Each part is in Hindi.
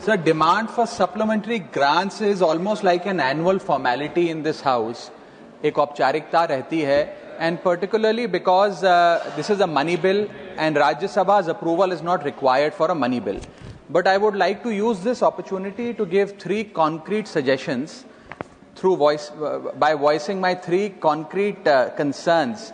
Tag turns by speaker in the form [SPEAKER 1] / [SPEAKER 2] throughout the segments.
[SPEAKER 1] Sir, demand for supplementary grants is almost like an annual formality in this house. एक औपचारिकता रहती है, and particularly because this is a money bill and Rajya Sabha's approval is not required for a money bill. But I would like to use this opportunity to give three concrete suggestions by voicing my three concrete concerns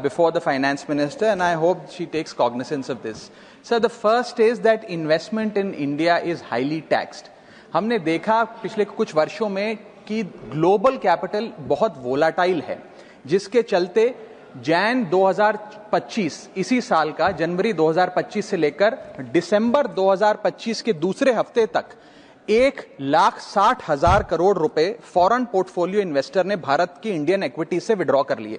[SPEAKER 1] before the finance minister, and I hope she takes cognizance of this. So the first is that investment in India is highly taxed. हमने देखा पिछले कुछ वर्षों में कि ग्लोबल कैपिटल बहुत वोलाटाइल है, जिसके चलते जैन 2025 इसी साल का जनवरी 2025 से लेकर दिसंबर 2025 के दूसरे हफ्ते तक 1,60,000 करोड़ रुपए फॉरेन पोर्टफोलियो इन्वेस्टर ने भारत की इंडियन इक्विटी से विड्रॉ कर लिए।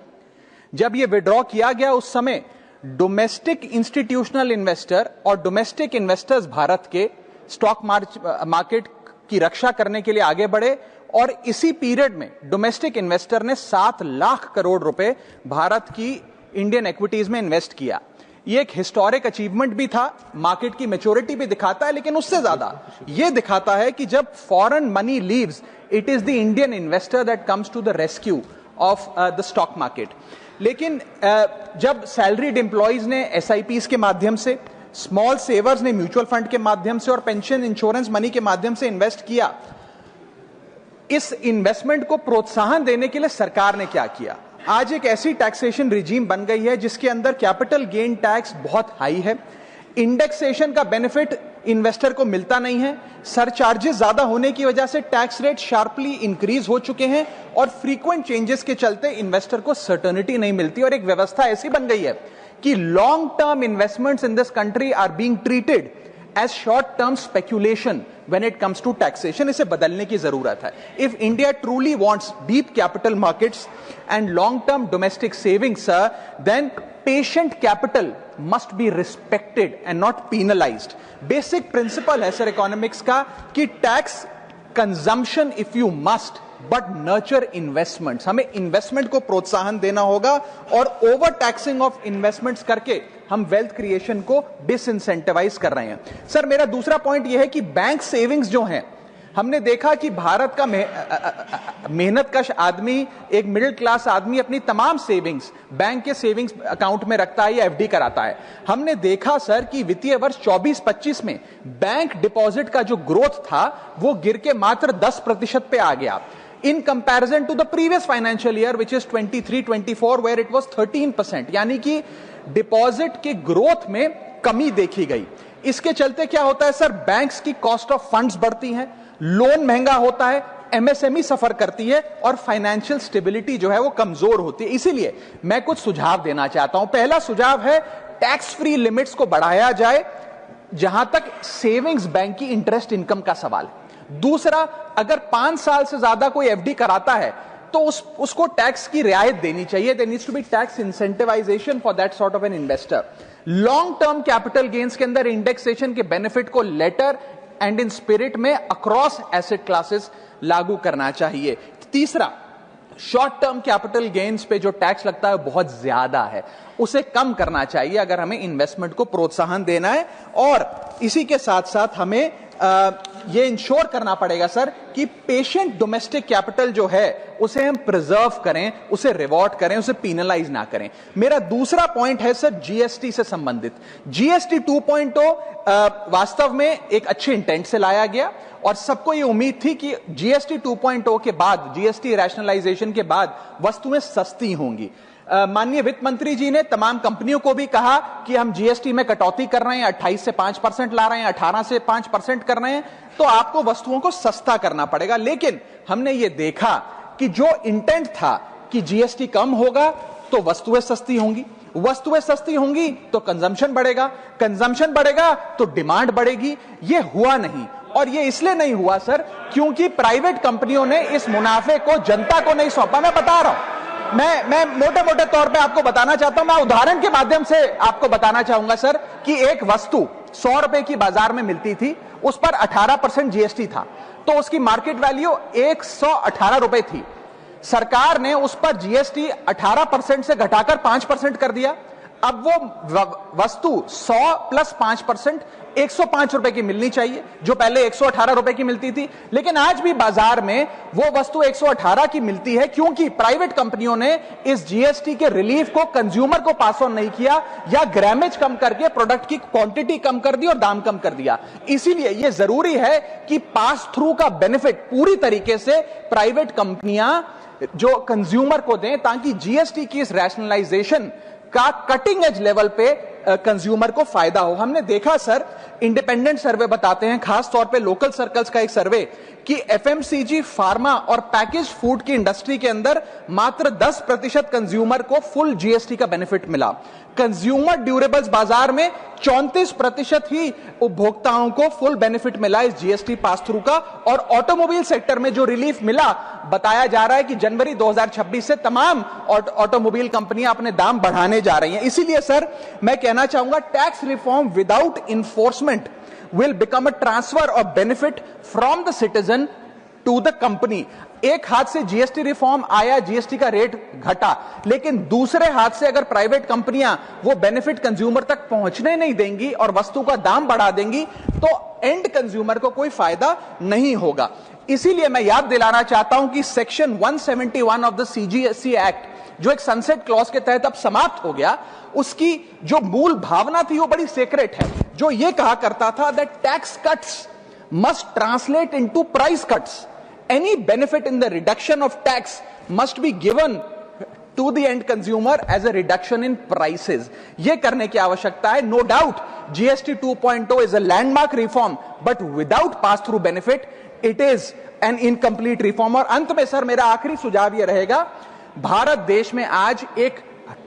[SPEAKER 1] जब ये विड्रॉ किया गया उस समय डोमेस्टिक इंस्टीट्यूशनल इन्वेस्टर और डोमेस्टिक इन्वेस्टर्स भारत के स्टॉक मार्केट की रक्षा करने के लिए आगे बढ़े, और इसी पीरियड में डोमेस्टिक इन्वेस्टर ने 7 लाख करोड़ रुपए भारत की इंडियन इक्विटीज में इन्वेस्ट किया। ये एक हिस्टोरिक अचीवमेंट भी था, मार्केट की मैच्योरिटी भी दिखाता है, लेकिन उससे ज्यादा ये दिखाता है कि जब foreign money leaves, it is the Indian investor that comes to the rescue of the stock market. लेकिन जब सैलरीड एम्प्लॉइज ने एसआईपीज के माध्यम से, स्मॉल सेवर्स ने म्यूचुअल फंड के माध्यम से और पेंशन इंश्योरेंस मनी के माध्यम से इन्वेस्ट किया, इस इन्वेस्टमेंट को प्रोत्साहन देने के लिए सरकार ने क्या किया? आज एक ऐसी टैक्सेशन रिजीम बन गई है जिसके अंदर कैपिटल गेन टैक्स बहुत हाई है, इंडेक्सेशन का बेनिफिट इन्वेस्टर को मिलता नहीं है, सरचार्जेस ज्यादा होने की वजह से टैक्स रेट शार्पली इंक्रीज हो चुके हैं, और फ्रीक्वेंट चेंजेस के चलते इन्वेस्टर को सर्टेनिटी नहीं मिलती, और एक व्यवस्था ऐसी बन गई है कि long term investments in this country are being treated as short-term speculation when it comes to taxation. इसे बदलने की जरूरत है. If India truly wants deep capital markets and long-term domestic savings, sir, then patient capital must be respected and not penalized. Basic principle है sir economics का कि tax consumption if you must, but nurture investments. हमें investment को प्रोत्साहन देना होगा, और ओवर टैक्सिंग ऑफ इन्वेस्टमेंट्स करके हम वेल्थ क्रिएशन को डिसइंसेंटिवाइज कर रहे हैं। सर, मेरा दूसरा पॉइंट यह है कि बैंक सेविंग्स जो हैं, हमने देखा कि भारत का मेहनतकश आदमी, एक मिडिल क्लास आदमी अपनी तमाम सेविंग्स बैंक के सेविंग्स अकाउंट में रखता है या एफडी कराता है। हमने देखा सर कि वित्तीय वर्ष 24-25 में बैंक डिपॉजिट का जो ग्रोथ था वो गिर के मात्र 10% पे आ गया, in comparison to the previous financial year which is 23-24 where it was 13%, यानी कि डिपॉजिट के ग्रोथ में कमी देखी गई। इसके चलते क्या होता है सर, बैंक्स की कॉस्ट ऑफ फंड्स बढ़ती हैं, लोन महंगा होता है, एमएसएमई सफर करती है, और फाइनेंशियल स्टेबिलिटी जो है वो कमजोर होती है। इसीलिए मैं कुछ सुझाव देना चाहता हूं। पहला सुझाव है टैक्स फ्री लिमिट्स को बढ़ाया जाए जहां तक सेविंग्स बैंक की इंटरेस्ट इनकम का सवाल है। दूसरा, अगर 5 साल से ज्यादा कोई एफडी कराता है तो उसको टैक्स की रियायत देनी चाहिए। There needs to be tax incentivisation for that sort of an investor. Long term capital gains के अंदर इंडेक्सेशन के बेनिफिट को लेटर एंड इन स्पिरिट में अक्रॉस एसेट क्लासेस लागू करना चाहिए। तीसरा, शॉर्ट टर्म कैपिटल गेन्स पे जो टैक्स लगता है बहुत ज्यादा है, उसे कम करना चाहिए अगर हमें इन्वेस्टमेंट को प्रोत्साहन देना है। और इसी के साथ साथ हमें ये इंश्योर करना पड़ेगा सर कि पेशेंट डोमेस्टिक कैपिटल जो है उसे हम प्रिजर्व करें, उसे रिवॉर्ड करें, उसे पीनलाइज ना करें। मेरा दूसरा पॉइंट है सर जीएसटी से संबंधित। जीएसटी 2.0 वास्तव में एक अच्छे इंटेंट से लाया गया, और सबको ये उम्मीद थी कि जीएसटी 2.0 के बाद, जीएसटी रैशनलाइजेशन के बाद वस्तुएं सस्ती होंगी। माननीय वित्त मंत्री जी ने तमाम कंपनियों को भी कहा कि हम जीएसटी में कटौती कर रहे हैं, 28 से 5% ला रहे हैं, 18 से 5% कर रहे हैं, तो आपको वस्तुओं को सस्ता करना पड़ेगा। लेकिन हमने ये देखा कि जो इंटेंट था कि जीएसटी कम होगा तो वस्तुएं सस्ती होंगी, वस्तुएं सस्ती होंगी तो कंजम्पशन बढ़ेगा, कंजम्पशन बढ़ेगा तो डिमांड बढ़ेगी। ये हुआ नहीं, और ये इसलिए नहीं हुआ सर क्योंकि प्राइवेट कंपनियों ने इस मुनाफे को जनता को नहीं सौंपा। मैं बता रहा हूं, मैं मोटे मोटे तौर पे आपको बताना चाहता हूं, मैं उदाहरण के माध्यम से आपको बताना चाहूंगा सर कि एक वस्तु 100 रुपए की बाजार में मिलती थी, उस पर 18% जीएसटी था, तो उसकी मार्केट वैल्यू 118 रुपए थी। सरकार ने उस पर जीएसटी 18% से घटाकर 5% कर दिया। अब वो वस्तु 100 प्लस 5% 105 रुपए की मिलनी चाहिए, जो पहले 118 रुपए की मिलती थी। लेकिन आज भी बाजार में वो वस्तु 118 की मिलती है, क्योंकि प्राइवेट कंपनियों ने इस जीएसटी के रिलीफ को कंज्यूमर को पास ऑन नहीं किया, या ग्रामेज कम करके प्रोडक्ट की क्वांटिटी कम कर दी और दाम कम कर दिया। इसीलिए यह जरूरी है कि पास थ्रू का बेनिफिट पूरी तरीके से प्राइवेट कंपनियां जो कंज्यूमर को दें, ताकि जीएसटी की इस रैशनलाइजेशन का कटिंग एज लेवल पे कंज्यूमर को फायदा हो। हमने देखा सर, इंडिपेंडेंट सर्वे बताते हैं, खास तौर पे लोकल सर्कल्स का एक सर्वे, कि एफएमसीजी, फार्मा और पैकेज फूड की इंडस्ट्री के अंदर मात्र 10% कंज्यूमर को फुल जीएसटी का बेनिफिट मिला। कंज्यूमर ड्यूरेबल्स बाजार में 34% ही उपभोक्ताओं को फुल बेनिफिट मिला इस जीएसटी पास थ्रू का। और ऑटोमोबाइल सेक्टर में जो रिलीफ मिला, बताया जा रहा है कि जनवरी 2026 से तमाम ऑटोमोबाइल कंपनियां अपने दाम बढ़ाने जा रही हैं। इसीलिए सर मैं कहना चाहूंगा, tax reform without enforcement will become a transfer of benefit from the citizen to the company। एक हाथ से जीएसटी रिफॉर्म आया, जीएसटी का रेट घटा, लेकिन दूसरे हाथ से अगर प्राइवेट कंपनियां वो बेनिफिट कंज्यूमर तक पहुंचने नहीं देंगी और वस्तु का दाम बढ़ा देंगी, तो एंड कंज्यूमर को कोई फायदा नहीं होगा। इसीलिए मैं याद दिलाना चाहता हूं कि section 171 of the CGST act, जो एक सनसेट क्लॉज के तहत अब समाप्त हो गया, उसकी जो मूल भावना थी वो बड़ी सीक्रेट है, जो ये कहा करता था that tax cuts must translate into price cuts. Any benefit in the reduction of tax must be given to the end consumer as a reduction in prices. ये करने की आवश्यकता है। No doubt GST 2.0 is a landmark reform, but without pass through benefit it is an incomplete reform. और अंत में सर मेरा आखिरी सुझाव यह रहेगा, भारत देश में आज एक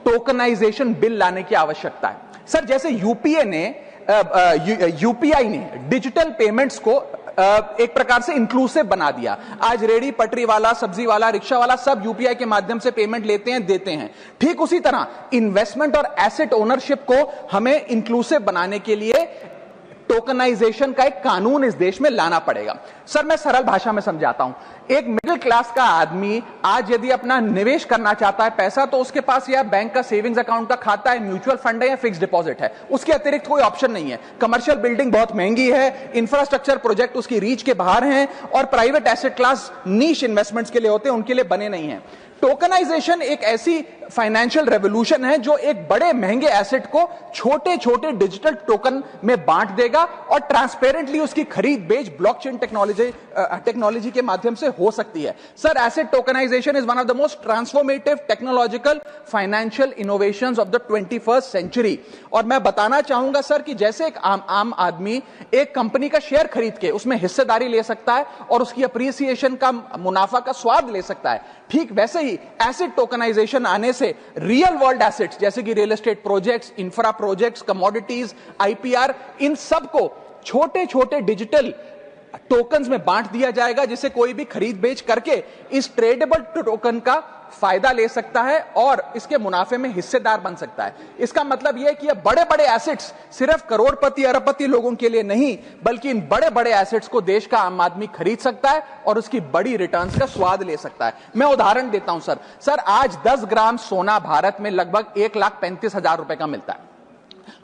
[SPEAKER 1] टोकनाइजेशन बिल लाने की आवश्यकता है। सर जैसे यूपीआई ने डिजिटल पेमेंट्स को एक प्रकार से इंक्लूसिव बना दिया। आज रेडी पटरी वाला, सब्जी वाला, रिक्शा वाला सब यूपीआई के माध्यम से पेमेंट लेते हैं, देते हैं। ठीक उसी तरह इन्वेस्टमेंट और एसेट ओनरशिप को हमें इंक्लूसिव बनाने के लिए टोकनाइजेशन का एक कानून इस देश में लाना पड़ेगा। सर मैं सरल भाषा में समझाता हूं, एक मिडिल क्लास का आदमी आज यदि अपना निवेश करना चाहता है पैसा, तो उसके पास या बैंक का सेविंग्स अकाउंट का खाता है, म्यूचुअल फंड है या फिक्स डिपॉजिट है, उसके अतिरिक्त कोई ऑप्शन नहीं है। कमर्शियल बिल्डिंग बहुत महंगी है, इंफ्रास्ट्रक्चर प्रोजेक्ट उसकी रीच के बाहर हैं, और प्राइवेट एसेट क्लास नीश इन्वेस्टमेंट्स के लिए होते हैं, उनके लिए बने नहीं है। टोकनाइजेशन एक ऐसी फाइनेंशियल रेवोल्यूशन है जो एक बड़े महंगे एसेट को छोटे छोटे डिजिटल टोकन में बांट देगा, और ट्रांसपेरेंटली उसकी खरीद बेच ब्लॉकचेन टेक्नोलॉजी के माध्यम से हो सकती है। Sir asset tokenisation is one of the most transformative technological financial innovations of the 21st century. और मैं बताना चाहूंगा सर कि जैसे एक आम आदमी एक कंपनी का शेयर खरीद के उसमें हिस्सेदारी ले सकता है और उसकी अप्रिसिएशन का, मुनाफा का स्वाद ले सकता है, ठीक वैसे ही एसेट टोकनाइजेशन आने से रियल वर्ल्ड एसेट्स जैसे कि real estate projects, infra projects, commodities, IPR, इन सब को छोटे छोटे डिजिटल टोकन्स में बांट दिया जाएगा, जिसे कोई भी खरीद बेच करके इस ट्रेडेबल टोकन का फायदा ले सकता है और इसके मुनाफे में हिस्सेदार बन सकता है। इसका मतलब यह है कि ये बड़े बड़े एसेट्स सिर्फ करोड़पति अरबपति लोगों के लिए नहीं, बल्कि इन बड़े बड़े एसेट्स को देश का आम आदमी खरीद सकता है और उसकी बड़ी रिटर्न्स का स्वाद ले सकता है। मैं उदाहरण देता हूं सर आज 10 ग्राम सोना भारत में लगभग 1,35,000 रुपए का मिलता है।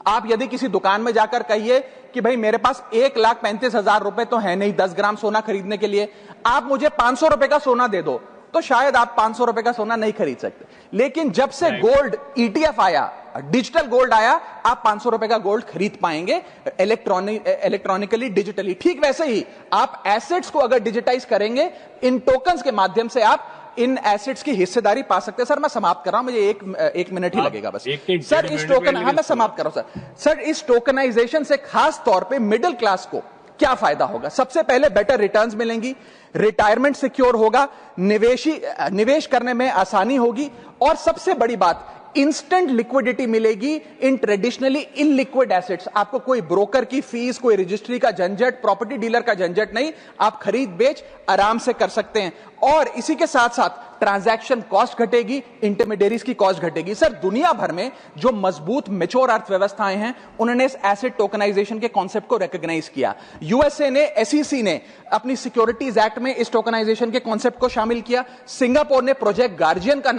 [SPEAKER 1] आप यदि किसी दुकान में जाकर कहिए कि भाई मेरे पास 1,35,000 रुपए तो है नहीं 10 ग्राम सोना खरीदने के लिए, आप मुझे 500 रुपए का सोना दे दो, तो शायद आप 500 रुपए का सोना नहीं खरीद सकते। लेकिन जब से गोल्ड ईटीएफ आया, डिजिटल गोल्ड आया, आप 500 रुपए का गोल्ड खरीद पाएंगे इलेक्ट्रॉनिकली, डिजिटली। ठीक वैसे ही आप एसेट्स को अगर डिजिटाइज करेंगे, इन टोकन्स के माध्यम से आप इन एसेट्स की हिस्सेदारी पा सकते हैं। सर मैं समाप्त कर रहा हूं, मुझे एक मिनट ही लगेगा बस। सर इस टोकन, हाँ मैं समाप्त कर रहा हूं सर इस टोकनाइजेशन से खास तौर पे मिडिल क्लास को क्या फायदा होगा? सबसे पहले बेटर रिटर्न्स मिलेंगी, रिटायरमेंट सिक्योर होगा, निवेश करने में आसानी होगी, और सबसे बड़ी बात इंस्टेंट लिक्विडिटी मिलेगी इन ट्रेडिशनली इनलिक्विड एसेट्स। आपको कोई ब्रोकर की फीस, कोई रजिस्ट्री का झंझट, प्रॉपर्टी डीलर का झंझट नहीं, आप खरीद बेच आराम से कर सकते हैं। और इसी के साथ साथ ट्रांजैक्शन कॉस्ट घटेगी, इंटरमीडियरीज की कॉस्ट घटेगी। सर, दुनिया भर में जो मजबूत मैच्योर अर्थव्यवस्थाएं हैं उन्होंने इस एसेट टोकनाइजेशन के कॉन्सेप्ट को रिकॉग्नाइज किया। यूएसए ने, एसईसी ने अपनी सिक्योरिटीज एक्ट में इस टोकनाइजेशन के कॉन्सेप्ट को शामिल किया। सिंगापुर ने प्रोजेक्ट गार्जियन का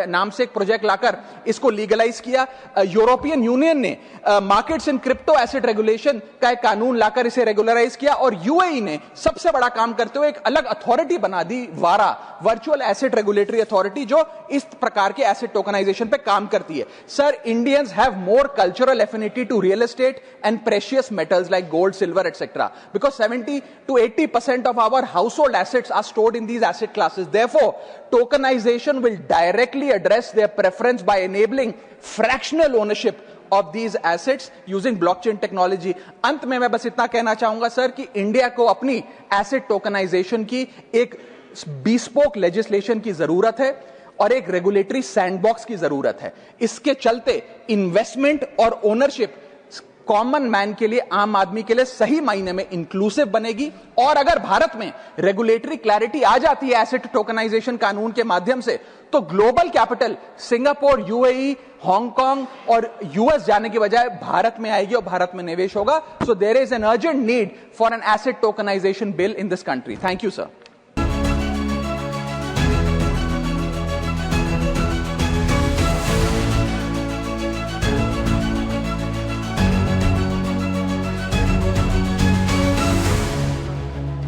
[SPEAKER 1] नाम से एक प्रोजेक्ट लाकर इसको लीगलाइज किया। यूरोपियन यूनियन ने markets in crypto asset regulation का एक कानून लाकर इसे रेगुलराइज किया। और यूएई ने सबसे बड़ा काम करते हुए एक अलग अथॉरिटी बना दी, वारा, वर्चुअल एसेट रेगुलेटरी अथॉरिटी, जो इस प्रकार के एसेट टोकनाइजेशन पे काम करती है। Sir, Indians have more cultural affinity to real estate and precious metals like gold, silver etcetera, because 70 to 80% of our household assets are stored in these asset classes. Therefore, tokenization will directly address their preference by enabling fractional ownership of these assets using blockchain technology. अंत में मैं बस इतना कहना चाहूंगा सर कि इंडिया को अपनी एसेट टोकनाइजेशन की एक bespoke legislation की जरूरत है और एक रेगुलेटरी सैंडबॉक्स की जरूरत है। इसके चलते इन्वेस्टमेंट और ओनरशिप कॉमन मैन के लिए, आम आदमी के लिए सही मायने में इंक्लूसिव बनेगी। और अगर भारत में रेगुलेटरी क्लैरिटी आ जाती है एसेट टोकनाइजेशन कानून के माध्यम से, तो global capital Singapore, UAE, Hong Kong और यूएस जाने की बजाय भारत में आएगी और भारत में निवेश होगा। So there is an urgent need for an asset tokenization bill in this country. Thank you sir.